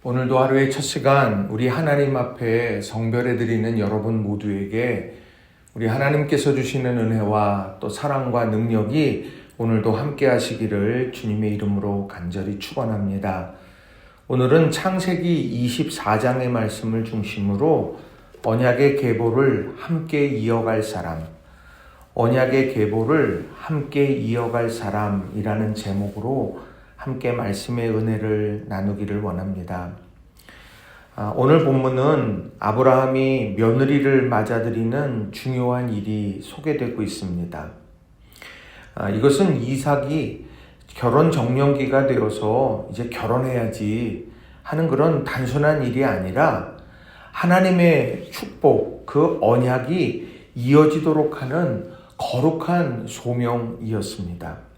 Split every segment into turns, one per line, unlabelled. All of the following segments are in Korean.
오늘도 하루의 첫 시간 우리 하나님 앞에 성별해 드리는 여러분 모두에게 우리 하나님께서 주시는 은혜와 또 사랑과 능력이 오늘도 함께 하시기를 주님의 이름으로 간절히 축원합니다. 오늘은 창세기 24장의 말씀을 중심으로 언약의 계보를 함께 이어갈 사람, 언약의 계보를 함께 이어갈 사람이라는 제목으로 함께 말씀의 은혜를 나누기를 원합니다. 오늘 본문은 아브라함이 며느리를 맞아들이는 중요한 일이 소개되고 있습니다. 이것은 이삭이 결혼 정년기가 되어서 이제 결혼해야지 하는 그런 단순한 일이 아니라 하나님의 축복, 그 언약이 이어지도록 하는 거룩한 소명이었습니다.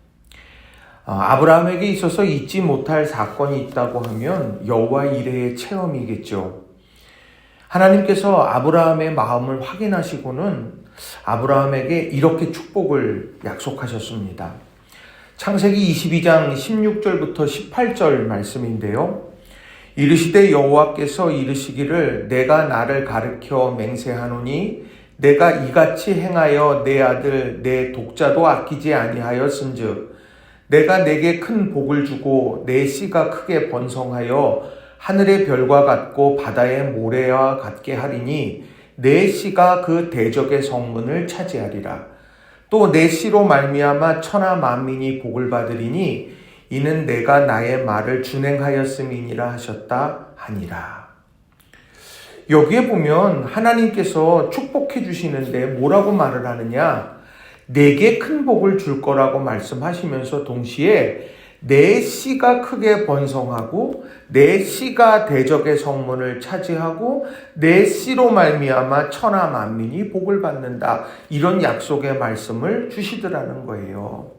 아브라함에게 있어서 잊지 못할 사건이 있다고 하면 여호와 이레의 체험이겠죠. 하나님께서 아브라함의 마음을 확인하시고는 아브라함에게 이렇게 축복을 약속하셨습니다. 창세기 22장 16절부터 18절 말씀인데요. 이르시되 여호와께서 이르시기를 내가 나를 가르쳐 맹세하노니 내가 이같이 행하여 내 아들 내 독자도 아끼지 아니하였은즉 내가 내게 큰 복을 주고 내 씨가 크게 번성하여 하늘의 별과 같고 바다의 모래와 같게 하리니 내 씨가 그 대적의 성문을 차지하리라. 또 내 씨로 말미암아 천하 만민이 복을 받으리니 이는 내가 나의 말을 준행하였음이니라 하셨다 하니라. 여기에 보면 하나님께서 축복해 주시는데 뭐라고 말을 하느냐? 내게 큰 복을 줄 거라고 말씀하시면서 동시에 내 씨가 크게 번성하고 내 씨가 대적의 성문을 차지하고 내 씨로 말미암아 천하 만민이 복을 받는다. 이런 약속의 말씀을 주시더라는 거예요.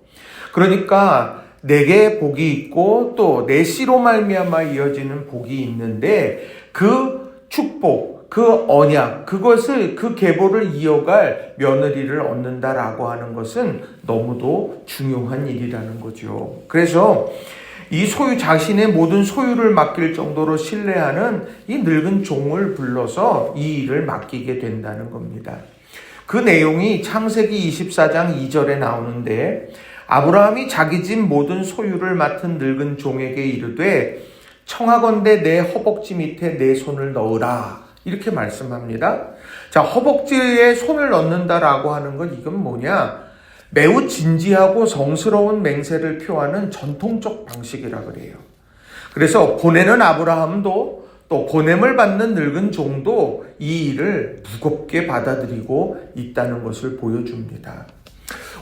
그러니까 내게 복이 있고 또 내 씨로 말미암아 이어지는 복이 있는데 그 축복, 그 언약, 그 계보를 이어갈 며느리를 얻는다라고 하는 것은 너무도 중요한 일이라는 거죠. 그래서 이 자신의 모든 소유를 맡길 정도로 신뢰하는 이 늙은 종을 불러서 이 일을 맡기게 된다는 겁니다. 그 내용이 창세기 24장 2절에 나오는데 아브라함이 자기 집 모든 소유를 맡은 늙은 종에게 이르되 청하건대 내 허벅지 밑에 내 손을 넣으라. 이렇게 말씀합니다. 자, 허벅지에 손을 넣는다라고 하는 건 이건 뭐냐? 매우 진지하고 성스러운 맹세를 표하는 전통적 방식이라 그래요. 그래서 보내는 아브라함도 또 보냄을 받는 늙은 종도 이 일을 무겁게 받아들이고 있다는 것을 보여줍니다.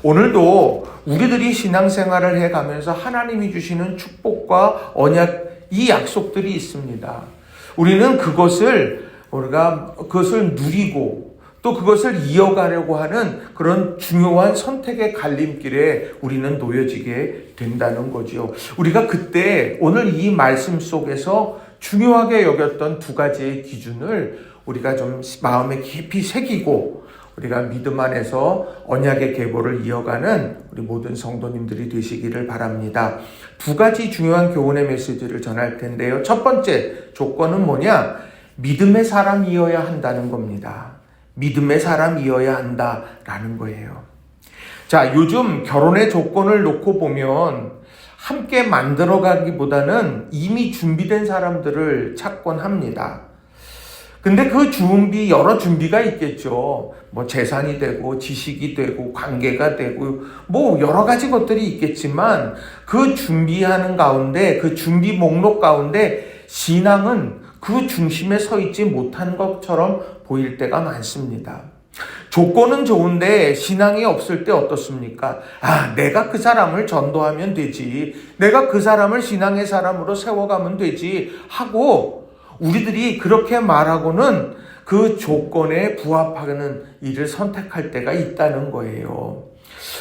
오늘도 우리들이 신앙생활을 해가면서 하나님이 주시는 축복과 언약, 이 약속들이 있습니다. 우리는 우리가 그것을 누리고 또 그것을 이어가려고 하는 그런 중요한 선택의 갈림길에 우리는 놓여지게 된다는 거죠. 우리가 그때 오늘 이 말씀 속에서 중요하게 여겼던 두 가지의 기준을 우리가 좀 마음에 깊이 새기고 우리가 믿음 안에서 언약의 계보를 이어가는 우리 모든 성도님들이 되시기를 바랍니다. 두 가지 중요한 교훈의 메시지를 전할 텐데요. 첫 번째 조건은 뭐냐? 믿음의 사람이어야 한다는 겁니다. 믿음의 사람이어야 한다라는 거예요. 자, 요즘 결혼의 조건을 놓고 보면 함께 만들어가기보다는 이미 준비된 사람들을 찾곤 합니다. 근데 그 여러 준비가 있겠죠. 뭐 재산이 되고 지식이 되고 관계가 되고 뭐 여러 가지 것들이 있겠지만 그 준비하는 가운데 그 준비 목록 가운데 신앙은 그 중심에 서 있지 못한 것처럼 보일 때가 많습니다. 조건은 좋은데 신앙이 없을 때 어떻습니까? 내가 그 사람을 전도하면 되지. 내가 그 사람을 신앙의 사람으로 세워가면 되지 하고 우리들이 그렇게 말하고는 그 조건에 부합하는 일을 선택할 때가 있다는 거예요.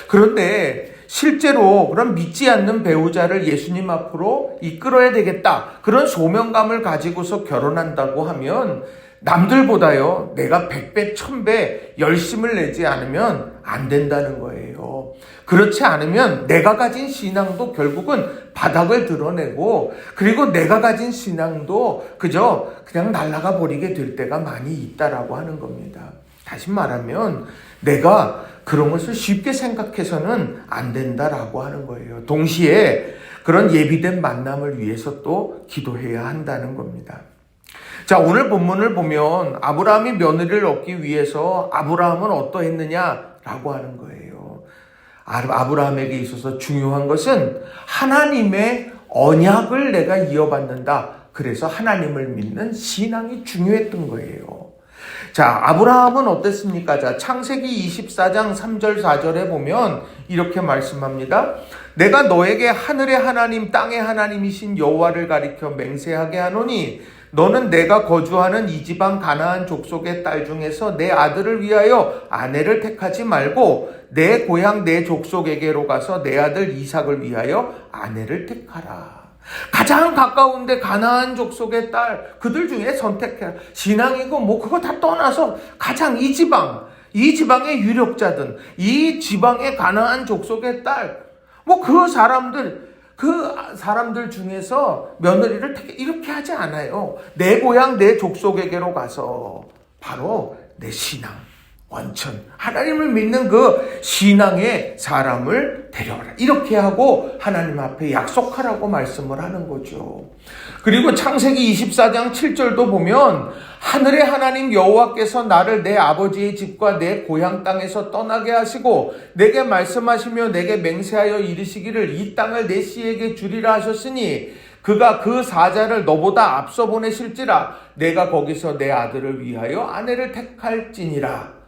그런데 실제로 그런 믿지 않는 배우자를 예수님 앞으로 이끌어야 되겠다. 그런 소명감을 가지고서 결혼한다고 하면 남들보다요, 내가 100배, 1000배 열심을 내지 않으면 안 된다는 거예요. 그렇지 않으면 내가 가진 신앙도 결국은 바닥을 드러내고, 그리고 내가 가진 신앙도 그냥 날아가 버리게 될 때가 많이 있다라고 하는 겁니다. 다시 말하면 내가 그런 것을 쉽게 생각해서는 안 된다라고 하는 거예요. 동시에 그런 예비된 만남을 위해서 또 기도해야 한다는 겁니다. 자, 오늘 본문을 보면 아브라함이 며느리를 얻기 위해서 아브라함은 어떠했느냐라고 하는 거예요. 아브라함에게 있어서 중요한 것은 하나님의 언약을 내가 이어받는다. 그래서 하나님을 믿는 신앙이 중요했던 거예요. 자, 아브라함은 어땠습니까? 자, 창세기 24장 3절 4절에 보면 이렇게 말씀합니다. 내가 너에게 하늘의 하나님 땅의 하나님이신 여호와를 가리켜 맹세하게 하노니 너는 내가 거주하는 이 지방 가나안 족속의 딸 중에서 내 아들을 위하여 아내를 택하지 말고 내 고향 내 족속에게로 가서 내 아들 이삭을 위하여 아내를 택하라. 가장 가까운데 가나안 족속의 딸, 그들 중에 선택해라. 신앙이고 그거 다 떠나서 가장 이 지방의 유력자든 이 지방의 가나안 족속의 딸, 그 사람들 중에서 며느리를 이렇게 하지 않아요. 내 고향 내 족속에게로 가서 바로 내 신앙, 원천, 하나님을 믿는 그 신앙의 사람을 데려오라. 이렇게 하고 하나님 앞에 약속하라고 말씀을 하는 거죠. 그리고 창세기 24장 7절도 보면 하늘의 하나님 여호와께서 나를 내 아버지의 집과 내 고향 땅에서 떠나게 하시고 내게 말씀하시며 내게 맹세하여 이르시기를 이 땅을 내 씨에게 주리라 하셨으니 그가 그 사자를 너보다 앞서 보내실지라 내가 거기서 내 아들을 위하여 아내를 택할지니라.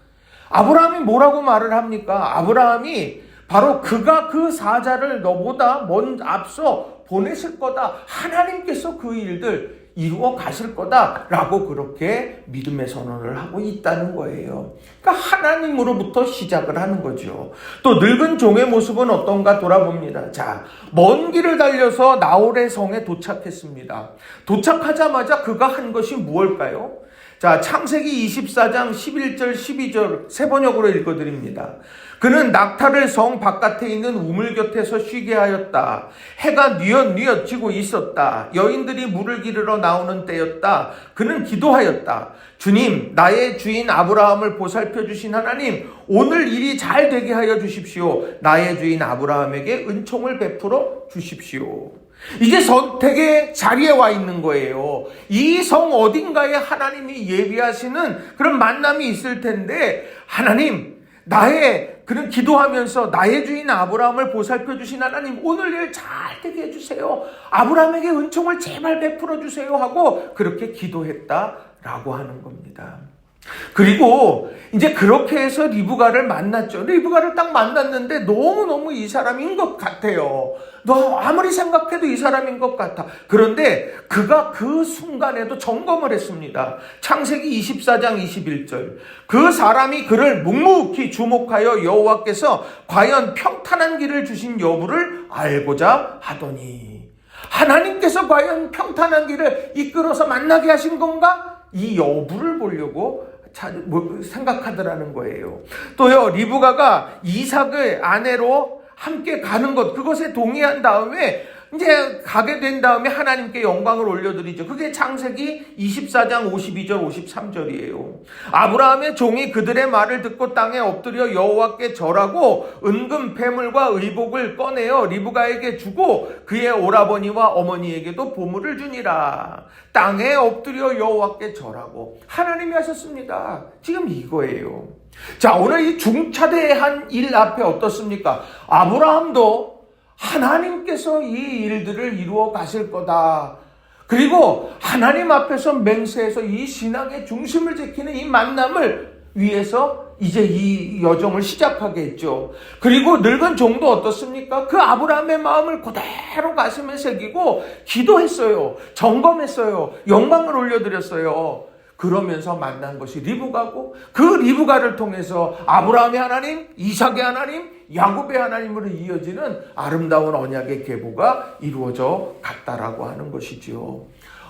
아브라함이 뭐라고 말을 합니까? 아브라함이 바로 그가 그 사자를 너보다 앞서 보내실 거다. 하나님께서 그 일들 이루어 가실 거다라고 그렇게 믿음의 선언을 하고 있다는 거예요. 그러니까 하나님으로부터 시작을 하는 거죠. 또 늙은 종의 모습은 어떤가 돌아봅니다. 자, 먼 길을 달려서 나홀의 성에 도착했습니다. 도착하자마자 그가 한 것이 무엇일까요? 자, 창세기 24장 11절 12절 세 번역으로 읽어드립니다. 그는 낙타를 성 바깥에 있는 우물 곁에서 쉬게 하였다. 해가 뉘엿뉘엿 지고 있었다. 여인들이 물을 기르러 나오는 때였다. 그는 기도하였다. 주님, 나의 주인 아브라함을 보살펴 주신 하나님, 오늘 일이 잘 되게 하여 주십시오. 나의 주인 아브라함에게 은총을 베풀어 주십시오. 이제 선택의 자리에 와 있는 거예요. 이 성 어딘가에 하나님이 예비하시는 그런 만남이 있을 텐데, 하나님, 그런 기도하면서 나의 주인 아브라함을 보살펴 주신 하나님, 오늘 일 잘 되게 해주세요. 아브라함에게 은총을 제발 베풀어 주세요 하고 그렇게 기도했다라고 하는 겁니다. 그리고 이제 그렇게 해서 리브가를 만났죠. 리브가를 딱 만났는데 너무너무 이 사람인 것 같아요. 너 아무리 생각해도 이 사람인 것 같아. 그런데 그가 그 순간에도 점검을 했습니다. 창세기 24장 21절. 그 사람이 그를 묵묵히 주목하여 여호와께서 과연 평탄한 길을 주신 여부를 알고자 하더니, 하나님께서 과연 평탄한 길을 이끌어서 만나게 하신 건가? 이 여부를 보려고 생각하더라는 거예요. 또요, 리브가가 이삭을 아내로 함께 가는 것, 그것에 동의한 다음에 이제 가게 된 다음에 하나님께 영광을 올려드리죠. 그게 창세기 24장 52절 53절이에요. 아브라함의 종이 그들의 말을 듣고 땅에 엎드려 여호와께 절하고 은금 패물과 의복을 꺼내어 리브가에게 주고 그의 오라버니와 어머니에게도 보물을 주니라. 땅에 엎드려 여호와께 절하고 하나님이 하셨습니다. 지금 이거예요. 자, 오늘 이 중차대한 일 앞에 어떻습니까? 아브라함도 하나님께서 이 일들을 이루어 가실 거다. 그리고 하나님 앞에서 맹세해서 이 신앙의 중심을 지키는 이 만남을 위해서 이제 이 여정을 시작하게 했죠. 그리고 늙은 종도 어떻습니까? 그 아브라함의 마음을 그대로 가슴에 새기고 기도했어요. 점검했어요. 영광을 올려드렸어요. 그러면서 만난 것이 리브가고, 그 리브가를 통해서 아브라함의 하나님, 이삭의 하나님, 야곱의 하나님으로 이어지는 아름다운 언약의 계보가 이루어져 갔다라고 하는 것이지요.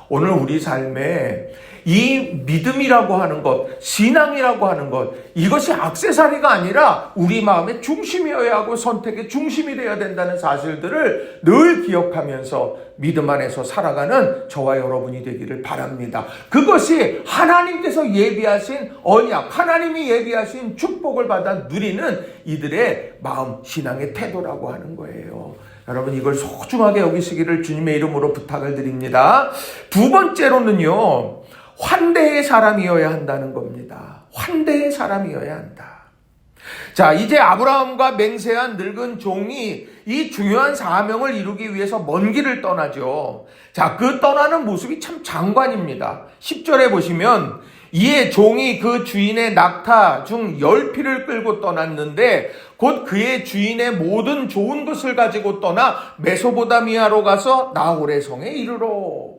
오늘 우리 삶에 이 믿음이라고 하는 것, 신앙이라고 하는 것, 이것이 액세서리가 아니라 우리 마음의 중심이어야 하고 선택의 중심이 되어야 된다는 사실들을 늘 기억하면서 믿음 안에서 살아가는 저와 여러분이 되기를 바랍니다. 그것이 하나님께서 예비하신 언약, 하나님이 예비하신 축복을 받아 누리는 이들의 마음, 신앙의 태도라고 하는 거예요. 여러분, 이걸 소중하게 여기시기를 주님의 이름으로 부탁을 드립니다. 두 번째로는요, 환대의 사람이어야 한다는 겁니다. 환대의 사람이어야 한다. 자, 이제 아브라함과 맹세한 늙은 종이 이 중요한 사명을 이루기 위해서 먼 길을 떠나죠. 자, 그 떠나는 모습이 참 장관입니다. 10절에 보시면 이에 종이 그 주인의 낙타 중 10匹를 끌고 떠났는데 곧 그의 주인의 모든 좋은 것을 가지고 떠나 메소보다미아로 가서 나홀의 성에 이르러.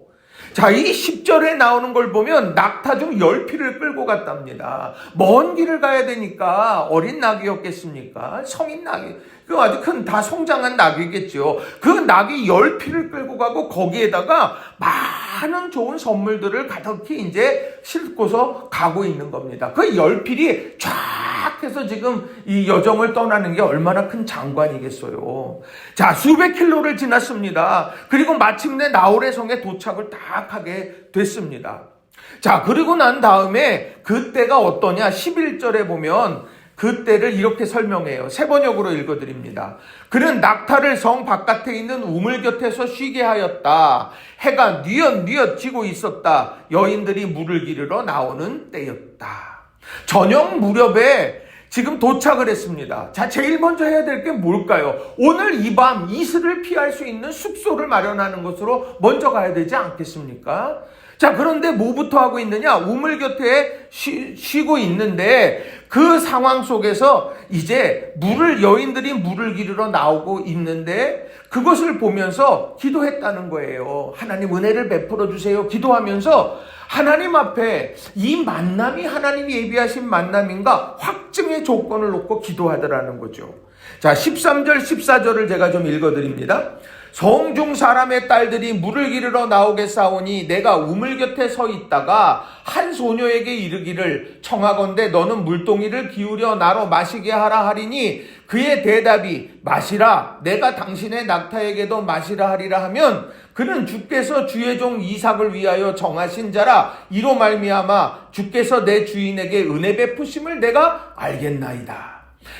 자, 이 10절에 나오는 걸 보면 낙타 중 10匹를 끌고 갔답니다. 먼 길을 가야 되니까 어린 낙이었겠습니까? 성인 낙이. 그 아주 큰 다 성장한 낙이겠죠. 그 낙이 10匹를 끌고 가고 거기에다가 많은 좋은 선물들을 가득히 이제 싣고서 가고 있는 겁니다. 그 10匹이 쫙 해서 지금 이 여정을 떠나는 게 얼마나 큰 장관이겠어요. 자, 수백 킬로를 지났습니다. 그리고 마침내 나홀의 성에 도착을 딱 하게 됐습니다. 자, 그리고 난 다음에 그때가 어떠냐? 11절에 보면 그때를 이렇게 설명해요. 세 번역으로 읽어드립니다. 그는 낙타를 성 바깥에 있는 우물 곁에서 쉬게 하였다. 해가 뉘엿뉘엿 지고 있었다. 여인들이 물을 기르러 나오는 때였다. 저녁 무렵에 지금 도착을 했습니다. 자, 제일 먼저 해야 될 게 뭘까요? 오늘 이 밤 이슬을 피할 수 있는 숙소를 마련하는 것으로 먼저 가야 되지 않겠습니까? 자, 그런데 뭐부터 하고 있느냐? 우물 곁에 쉬고 있는데 그 상황 속에서 이제 여인들이 물을 기르러 나오고 있는데 그것을 보면서 기도했다는 거예요. 하나님 은혜를 베풀어 주세요. 기도하면서 하나님 앞에 이 만남이 하나님이 예비하신 만남인가 확증의 조건을 놓고 기도하더라는 거죠. 자, 13절, 14절을 제가 좀 읽어드립니다. 성중 사람의 딸들이 물을 기르러 나오겠사오니 내가 우물 곁에 서 있다가 한 소녀에게 이르기를 청하건대 너는 물동이를 기울여 나로 마시게 하라 하리니 그의 대답이 마시라 내가 당신의 낙타에게도 마시라 하리라 하면 그는 주께서 주의 종 이삭을 위하여 정하신 자라 이로 말미암아 주께서 내 주인에게 은혜 베푸심을 내가 알겠나이다.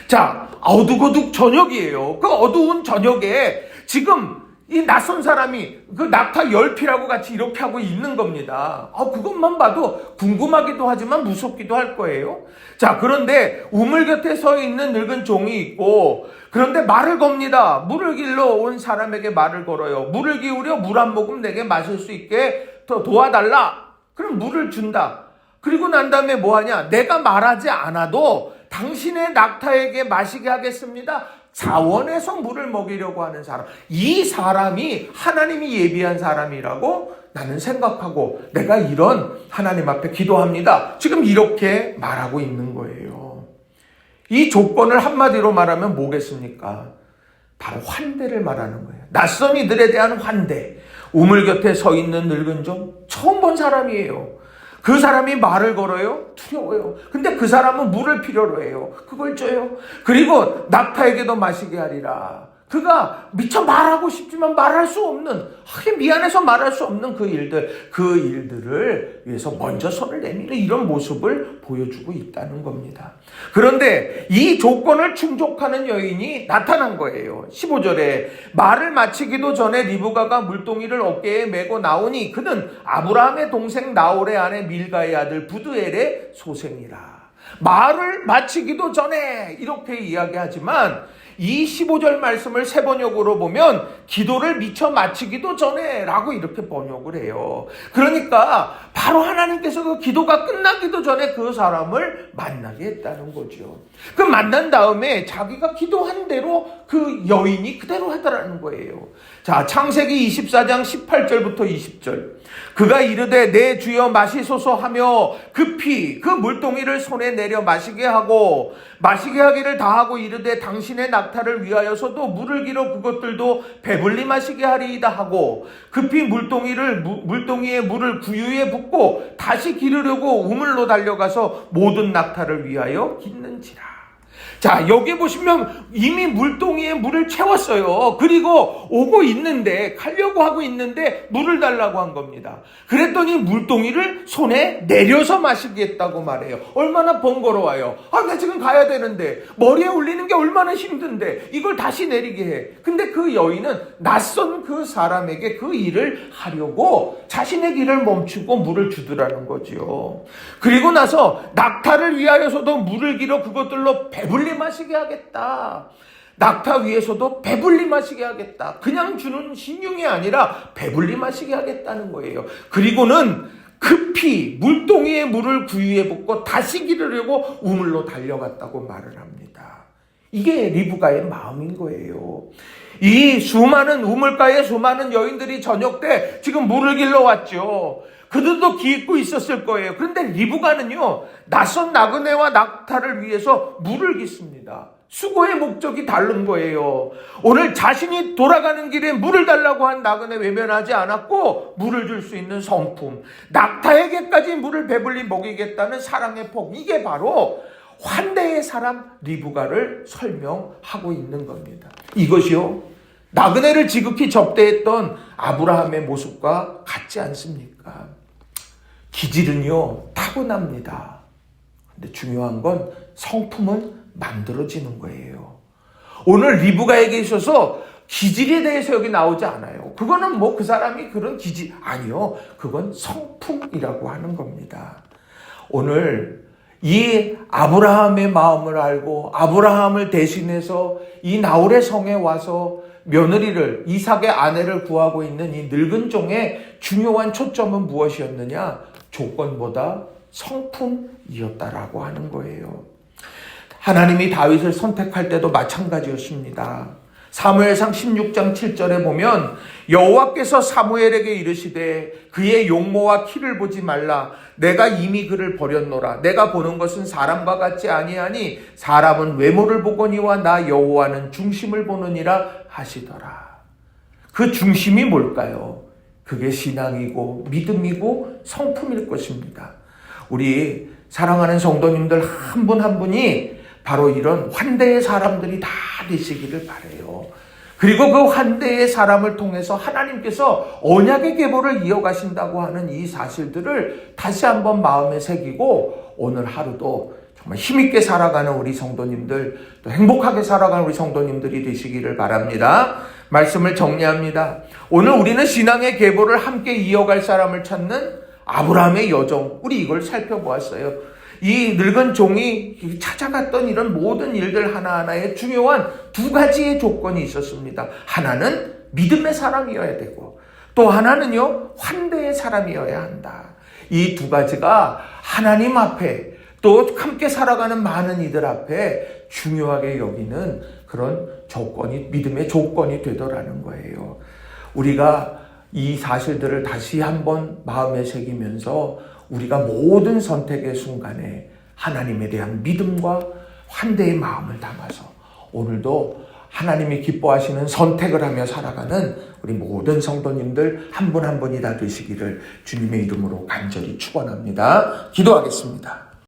자, 어둑어둑 저녁이에요. 그 어두운 저녁에 지금 이 낯선 사람이 그 낙타 10匹라고 같이 이렇게 하고 있는 겁니다. 그것만 봐도 궁금하기도 하지만 무섭기도 할 거예요. 자, 그런데 우물 곁에 서 있는 늙은 종이 있고 그런데 말을 겁니다. 물을 길러 온 사람에게 말을 걸어요. 물을 기울여 물 한 모금 내게 마실 수 있게 더 도와달라. 그럼 물을 준다. 그리고 난 다음에 뭐 하냐? 내가 말하지 않아도 당신의 낙타에게 마시게 하겠습니다. 자원에서 물을 먹이려고 하는 사람. 이 사람이 하나님이 예비한 사람이라고 나는 생각하고 내가 이런 하나님 앞에 기도합니다. 지금 이렇게 말하고 있는 거예요. 이 조건을 한마디로 말하면 뭐겠습니까? 바로 환대를 말하는 거예요. 낯선 이들에 대한 환대. 우물 곁에 서 있는 늙은 종 처음 본 사람이에요. 그 사람이 말을 걸어요? 두려워요. 근데 그 사람은 물을 필요로 해요. 그걸 줘요. 그리고 낙타에게도 마시게 하리라. 그가 미처 말하고 싶지만 말할 수 없는, 미안해서 말할 수 없는 그 일들을 위해서 먼저 손을 내미는 이런 모습을 보여주고 있다는 겁니다. 그런데 이 조건을 충족하는 여인이 나타난 거예요. 15절에 말을 마치기도 전에 리브가가 물동이를 어깨에 메고 나오니 그는 아브라함의 동생 나홀의 아내 밀가의 아들 부두엘의 소생이라. 말을 마치기도 전에 이렇게 이야기하지만 이 15절 말씀을 세 번역으로 보면 기도를 미처 마치기도 전에 라고 이렇게 번역을 해요. 그러니까 바로 하나님께서 그 기도가 끝나기도 전에 그 사람을 만나게 했다는 거죠. 그 만난 다음에 자기가 기도한 대로 그 여인이 그대로 하더라는 거예요. 자, 창세기 24장 18절부터 20절. 그가 이르되 내 주여 마시소서 하며 급히 그 물동이를 손에 내려 마시게 하고 마시게 하기를 다하고 이르되 당신의 낙타를 위하여서도 물을 길어 그것들도 배불리 마시게 하리이다 하고 급히 물동이에 물을 구유에 붓고 다시 기르려고 우물로 달려가서 모든 낙타를 위하여 깃는지라. 자, 여기 보시면 이미 물동이에 물을 채웠어요. 그리고 오고 있는데, 가려고 하고 있는데 물을 달라고 한 겁니다. 그랬더니 물동이를 손에 내려서 마시겠다고 말해요. 얼마나 번거로워요. 나 지금 가야 되는데, 머리에 올리는 게 얼마나 힘든데 이걸 다시 내리게 해. 근데 그 여인은 낯선 그 사람에게 그 일을 하려고 자신의 길을 멈추고 물을 주더라는 거지요. 그리고 나서 낙타를 위하여서도 물을 길어 그것들로 배불리 마시게 하겠다. 낙타 위에서도 배불리 마시게 하겠다. 그냥 주는 신용이 아니라 배불리 마시게 하겠다는 거예요. 그리고는 급히 물동이에 물을 구유에 붓고 다시 기르려고 우물로 달려갔다고 말을 합니다. 이게 리브가의 마음인 거예요. 이 수많은 우물가에 수많은 여인들이 저녁 때 지금 물을 길러 왔죠. 그들도 기입고 있었을 거예요. 그런데 리브가는요, 낯선 나그네와 낙타를 위해서 물을 깃습니다. 수고의 목적이 다른 거예요. 오늘 자신이 돌아가는 길에 물을 달라고 한 나그네 외면하지 않았고 물을 줄 수 있는 성품, 낙타에게까지 물을 배불리 먹이겠다는 사랑의 폭, 이게 바로 환대의 사람 리브가를 설명하고 있는 겁니다. 이것이요, 나그네를 지극히 접대했던 아브라함의 모습과 같지 않습니까? 기질은요, 타고납니다. 근데 중요한 건 성품은 만들어지는 거예요. 오늘 리브가에게 있어서 기질에 대해서 여기 나오지 않아요. 그거는 뭐 그 사람이 그런 기질, 아니요. 그건 성품이라고 하는 겁니다. 오늘 이 아브라함의 마음을 알고 아브라함을 대신해서 이 나홀의 성에 와서 며느리를, 이삭의 아내를 구하고 있는 이 늙은 종의 중요한 초점은 무엇이었느냐? 조건보다 성품이었다라고 하는 거예요. 하나님이 다윗을 선택할 때도 마찬가지였습니다. 사무엘상 16장 7절에 보면 여호와께서 사무엘에게 이르시되 그의 용모와 키를 보지 말라. 내가 이미 그를 버렸노라. 내가 보는 것은 사람과 같지 아니하니 사람은 외모를 보거니와 나 여호와는 중심을 보느니라 하시더라. 그 중심이 뭘까요? 그게 신앙이고 믿음이고 성품일 것입니다. 우리 사랑하는 성도님들 한 분 한 분이 바로 이런 환대의 사람들이 다 되시기를 바라요. 그리고 그 환대의 사람을 통해서 하나님께서 언약의 계보를 이어가신다고 하는 이 사실들을 다시 한번 마음에 새기고 오늘 하루도 정말 힘있게 살아가는 우리 성도님들, 또 행복하게 살아가는 우리 성도님들이 되시기를 바랍니다. 말씀을 정리합니다. 오늘 우리는 신앙의 계보를 함께 이어갈 사람을 찾는 아브라함의 여정, 우리 이걸 살펴보았어요. 이 늙은 종이 찾아갔던 이런 모든 일들 하나하나에 중요한 두 가지의 조건이 있었습니다. 하나는 믿음의 사람이어야 되고 또 하나는요, 환대의 사람이어야 한다. 이 두 가지가 하나님 앞에 또 함께 살아가는 많은 이들 앞에 중요하게 여기는 그런 조건이, 믿음의 조건이 되더라는 거예요. 우리가 이 사실들을 다시 한번 마음에 새기면서 우리가 모든 선택의 순간에 하나님에 대한 믿음과 환대의 마음을 담아서 오늘도 하나님이 기뻐하시는 선택을 하며 살아가는 우리 모든 성도님들 한 분 한 분이 다 되시기를 주님의 이름으로 간절히 축원합니다. 기도하겠습니다.